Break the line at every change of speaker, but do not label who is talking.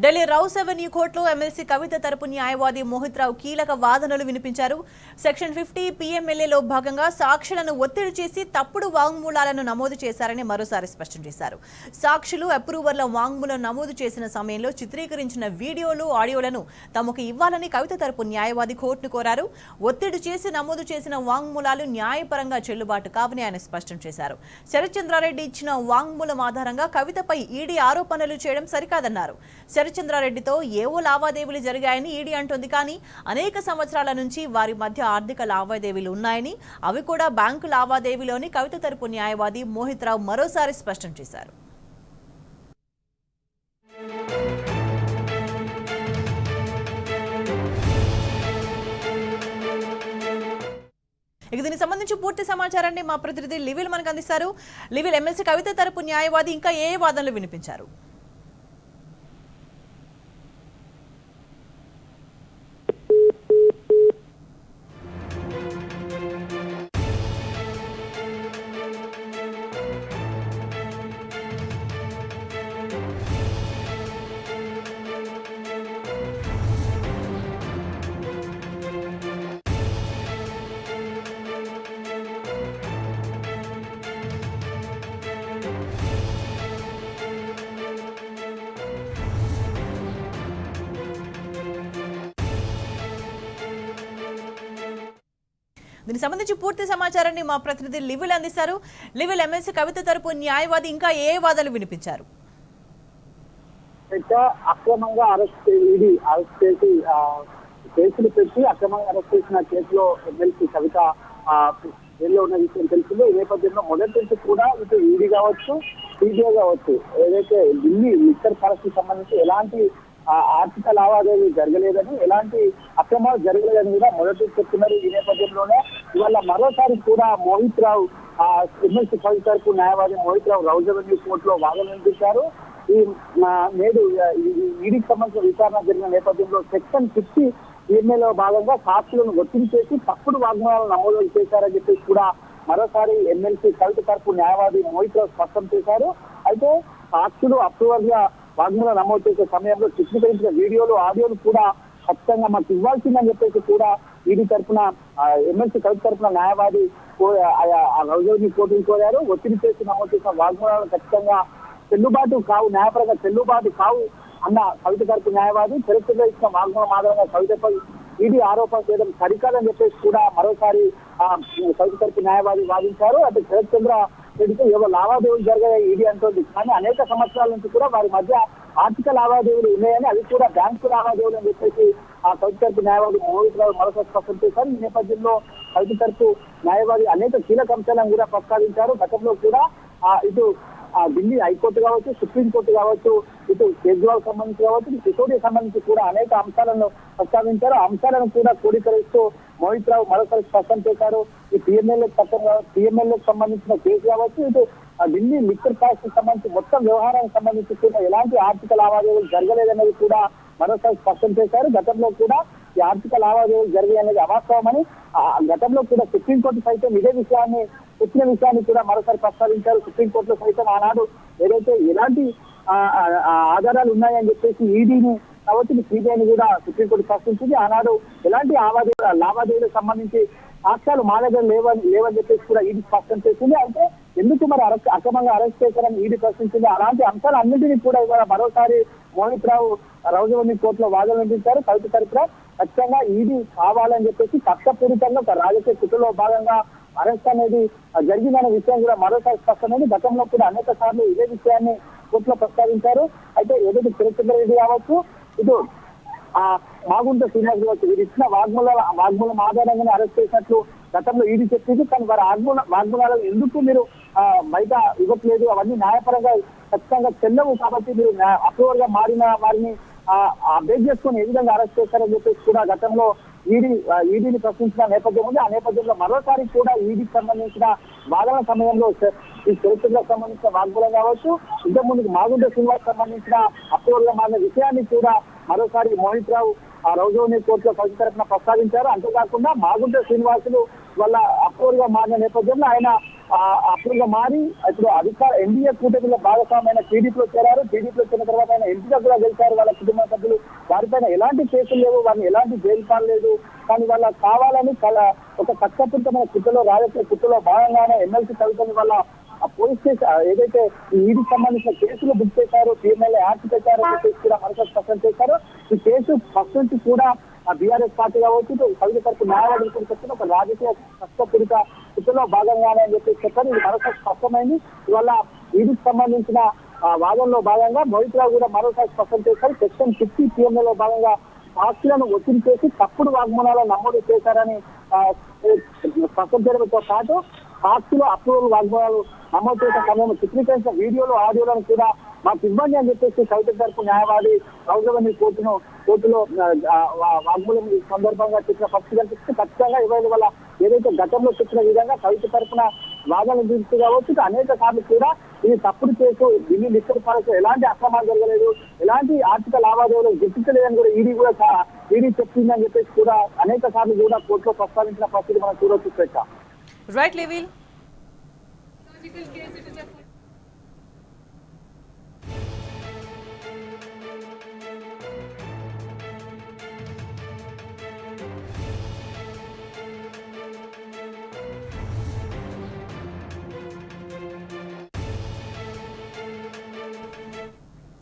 Delhi rows avenue కోర్టులో MLC కవిత తరపు న్యాయవాది మోహిత్ రావు కీలక వాదనలు వినిపించారు. సెక్షన్ 50 పీఎంఎల్ఏలో భాగంగా సాక్షులను ఒత్తిడి చేసి తప్పుడు వాంగ్మూలాలను నమోదు చేశారని మరోసారి స్పష్టం చేశారు. సాక్షులు అప్రూవర్ల వాంగ్మూలం నమోదు చేసిన సమయంలో చిత్రీకరించిన వీడియోలు, ఆడియోలను తమకు ఇవ్వాలని కవిత తరపు న్యాయవాది కోర్టును కోరారు. ఒత్తిడి చేసి నమోదు చేసిన వాంగ్మూలాలు న్యాయపరంగా చెల్లుబాటు కావని ఆయన స్పష్టం చేశారు. శరత్ చంద్రారెడ్డి ఇచ్చిన వాంగ్మూలం ఆధారంగా కవితపై ఈడీ ఆరోపణలు చేయడం సరికాదన్నారు. శరత్ చంద్రారెడ్డితో ఏవో లావాదేవీలు జరిగాయని ఈడీ అంటోంది. కానీ అనేక సంవత్సరాల నుంచి వారి మధ్య ఆర్థిక లావాదేవీలు ఉన్నాయని, అవి కూడా బ్యాంకు లావాదేవీలోని కవిత తరపు న్యాయవాది మోహిత్ రావు మరోసారి స్పష్టం చేశారు. దీనికి సంబంధించి పూర్తి సమాచారాన్ని మా ప్రతినిధి లివిల్ మనకు అందిస్తారు. లివిల్, ఎమ్మెల్సీ కవిత తరపు న్యాయవాది ఇంకా ఏ వాదనలు వినిపించారు? దీనికి సంబంధించి పూర్తి సమాచారాన్ని మా ప్రతినిధి లివిల్ అందిస్తారు. లివిల్, ఎమ్మెల్సీ కవిత తరపు న్యాయవాది ఇంకా ఏ వాదనలు వినిపించారు?
అక్రమంగా అరెస్ట్ చేసి కేసులు పెట్టి అక్రమంగా అరెస్ట్ చేసిన కేసులో ఎమ్మెల్సీ కవిత జైల్లో ఉన్న విషయం తెలిసిందో. ఈ నేపథ్యంలో మొదటి నుంచి కూడా ఇటు ఈడీ కావచ్చు, సిబిఐ కావచ్చు, ఏదైతే ఢిల్లీ లిక్కర్ పరిస్థితికి సంబంధించి ఎలాంటి ఆర్థిక లావాదేవీలు జరగలేదని, ఎలాంటి అక్రమాలు జరగలేదని కూడా మొదటి చెప్తున్నారు. ఈ నేపథ్యంలోనే ఇవాళ మరోసారి కూడా మోహిత్ రావు ఎమ్మెల్సీ కవిత తరపు న్యాయవాది మోహిత్ రావు రౌస్ అవెన్యూ కోర్టులో వాదన వినిపించారు. ఈ నేడు ఈడీకి సంబంధించిన విచారణ జరిగిన నేపథ్యంలో సెక్షన్ 50 పీఎంఏలో భాగంగా సాక్షులను ఒత్తిడి చేసి తప్పుడు వాగ్మూలాలను నమోదు చేశారని చెప్పేసి కూడా మరోసారి ఎమ్మెల్సీ కవిత తరపు న్యాయవాది మోహిత్ రావు స్పష్టం చేశారు. అయితే సాక్షులు అప్రూవర్గా వాగ్మూలం నమోదు చేసే సమయంలో చిత్రీకరించిన వీడియోలు, ఆడియోలు కూడా ఖచ్చితంగా మాకు ఇవ్వాల్సిందని చెప్పేసి కూడా ఈడీ తరఫున ఎమ్మెల్సీ కవిత తరఫున న్యాయవాది రౌస్ అవెన్యూ కోర్టును కోరారు. ఒత్తిడి చేసి నమోదు చేసిన వాగ్మూలాలు ఖచ్చితంగా చెల్లుబాటు కావు, న్యాయపరంగా చెల్లుబాటు కావు అన్న కవిత తరపు న్యాయవాది చరిత్రలో ఇచ్చిన వాగ్మూలం ఆధారంగా కవితపై ఈడీ ఆరోపణ చేయడం సరికాదని చెప్పేసి కూడా మరోసారి కవిత తరపు న్యాయవాది వాదించారు. అంటే శరత్ చంద్ర రెడ్డితో ఏవో లావాదేవీలు జరిగాయి ఈడీ అంటోంది. కానీ అనేక సంవత్సరాల నుంచి కూడా వారి మధ్య ఆర్థిక లావాదేవీలు ఉన్నాయని, అవి కూడా బ్యాంకు లావాదేవీలు అని చెప్పేసి కవిత తరపు న్యాయవాది మోహిత్ రావు మరోసారి స్పష్టం చేశారు. ఈ నేపథ్యంలో కవిత తరపు న్యాయవాది అనేక కీలక అంశాలను కూడా ప్రస్తావించారు. గతంలో కూడా ఇటు ఢిల్లీ హైకోర్టు కావచ్చు, సుప్రీంకోర్టు కావచ్చు, ఇటు కేజ్రీవాల్ సంబంధించి కావచ్చు, సిసోడికి సంబంధించి కూడా అనేక అంశాలను ప్రస్తావించారు. అంశాలను కూడా క్రోడీకరిస్తూ మోహిత్ రావు మరోసారి స్పష్టం చేశారు. ఈ పీఎంఎల్ఏకి సంబంధించిన కేసు కావచ్చు, ఇటు ఢిల్లీ లిక్కర్ కి సంబంధించి మొత్తం వ్యవహారానికి సంబంధించి కూడా ఎలాంటి ఆర్థిక లావాదేవీలు జరగలేదనేది కూడా మరోసారి స్పష్టం చేశారు. గతంలో కూడా ఈ ఆర్థిక లావాదేవీలు జరిగాయనేది అవాస్తవమని, గతంలో కూడా సుప్రీంకోర్టు సైతం ఇదే విషయాన్ని చెప్పిన విషయాన్ని కూడా మరోసారి ప్రస్తావించారు. సుప్రీంకోర్టులో సైతం ఆనాడు ఏదైతే ఎలాంటి ఆధారాలు ఉన్నాయని చెప్పేసి ఈడీని కాబట్టి సిబిఐని కూడా సుప్రీంకోర్టు ప్రశ్నించింది. ఆనాడు ఎలాంటి లావాదేవీలకు సంబంధించి సాక్ష్యాలు మా దగ్గర లేవని చెప్పేసి కూడా ఈడీ స్పష్టం చేసింది. అంటే ఎందుకు మరి అక్రమంగా అరెస్ట్ చేశారని ఈడీ ప్రశ్నించింది. అలాంటి అంశాలు అన్నింటినీ కూడా ఇవాళ మరోసారి మోహిత్ రావు రౌస్ అవెన్యూ కోర్టులో వాదన వినిపించారు. కవిత తరపున ఖచ్చితంగా ఈడీ కావాలని చెప్పేసి కక్షపూరితంగా ఒక రాజకీయ కుట్రలో భాగంగా అరెస్ట్ అనేది జరిగిందనే విషయం కూడా మరోసారి స్పష్టమైంది. గతంలో కూడా అనేక సార్లు ఇదే విషయాన్ని కోర్టులో ప్రస్తావించారు. అయితే ఏదైతే శరత్ చంద్రారెడ్డి కావచ్చు, ఇటు మాగుంట శ్రీనివాస్ కావచ్చు, వీరు ఇచ్చిన వాగ్మూలం ఆధారంగానే అరెస్ట్ చేసినట్లు గతంలో ఈడీ చెప్పింది. కానీ వారి వాగ్మూలాలను ఎందుకు మీరు బయట ఇవ్వట్లేదు, అవన్నీ న్యాయపరంగా ఖచ్చితంగా చెల్లవు కాబట్టి మీరు అప్రూవల్ గా మారిన వారిని బేస్ చేసుకుని ఏ విధంగా అరెస్ట్ చేశారని చెప్పేసి కూడా గతంలో ఈడీని ప్రశ్నించిన నేపథ్యం ఉంది. ఆ నేపథ్యంలో మరోసారి కూడా ఈడీకి సంబంధించిన వాదన సమయంలో ఈ చరిత్రలకు సంబంధించిన వాగ్మూలం కావచ్చు, ఇంతకు ముందుకు మాగుంట శ్రీనివాస్ సంబంధించిన అప్రూవల్ గా మారిన విషయాన్ని కూడా మరోసారి మోహిత్ రావు రౌస్ అవెన్యూ కోర్టులో కవిత తరఫున ప్రస్తావించారు. అంతేకాకుండా మాగుంట శ్రీనివాసులు వాళ్ళ అప్రూవల్ గా మారిన నేపథ్యంలో ఆయన అప్పుడుగా మారి ఇప్పుడు అధికార ఎన్డీఏ కూటమిలో భాగస్వామైన టీడీపీలో చేరారు. టీడీపీలో చేరిన తర్వాత ఆయన ఎంపీగా కూడా గెలిచారు. వాళ్ళ కుటుంబ సభ్యులు వారిపైన ఎలాంటి కేసులు లేవు, వారిని ఎలాంటి జైలు పాలేదు. కానీ వాళ్ళ కావాలని ఒక కక్షపూరితమైన కుట్రలో రాజకీయ కుట్రలో భాగంగానే ఎమ్మెల్సీ కవితని వాళ్ళ పోలీస్ స్టేషన్ ఏదైతే ఈడీకి సంబంధించిన కేసులు బుక్ చేశారు, పిఎంఎల్ఏ యాక్ట్ పెట్టారు కేసు కూడా మరొక స్పష్టం చేశారు. ఈ కేసు ఫస్ట్ నుంచి కూడా బీఆర్ఎస్ పార్టీ కావచ్చు, కవిత తరపు న్యాయవాదులు కూడా చెప్తున్న ఒక రాజకీయ కష్టపూరిత కుట్రలో భాగంగానే అని చెప్పి చెప్పారు. ఇది మరొక స్పష్టమైంది. ఇవాళ ఈడీకి సంబంధించిన వాదనలో భాగంగా మోహిత్ రావు కూడా మరోసారి స్పష్టం చేశారు. సెక్షన్ 50 పిఎంఏలో భాగంగా సాక్షులను ఒత్తిడి చేసి తప్పుడు వాగ్మూలాలను నమోదు చేశారని స్పష్టం చేయడంతో పాటు సాక్షులు అప్రూవల్ వాగ్మూలాలు నమోదు చేసిన సమయంలో చిత్రీకరించిన వీడియోలు ఆడియోలను కూడా మాకు ఇవ్వండి అని చెప్పేసి కవిత తరపు న్యాయవాది రౌజవని కోర్టులో వాగ్మూలం ఈ సందర్భంగా చెప్పిన పరిస్థితి కనిపిస్తే ఖచ్చితంగా ఇవాళ వల్ల ఏదైతే గతంలో చెప్పిన విధంగా కవిత తరపున వాదనలు తీర్చి కావచ్చు అనేక సార్లు కూడా ఇది తప్పుడు కేసు, ఢిల్లీ లిక్కర్ పాలసీ ఎలాంటి అక్రమాలు జరగలేదు, ఎలాంటి ఆర్థిక లావాదేవీలు గుర్తించలేదని కూడా ఈడీ చెప్పిందని చెప్పేసి కూడా అనేక సార్లు కూడా కోర్టులో ప్రస్తావించిన పరిస్థితి మనం చూడొచ్చు.
Right level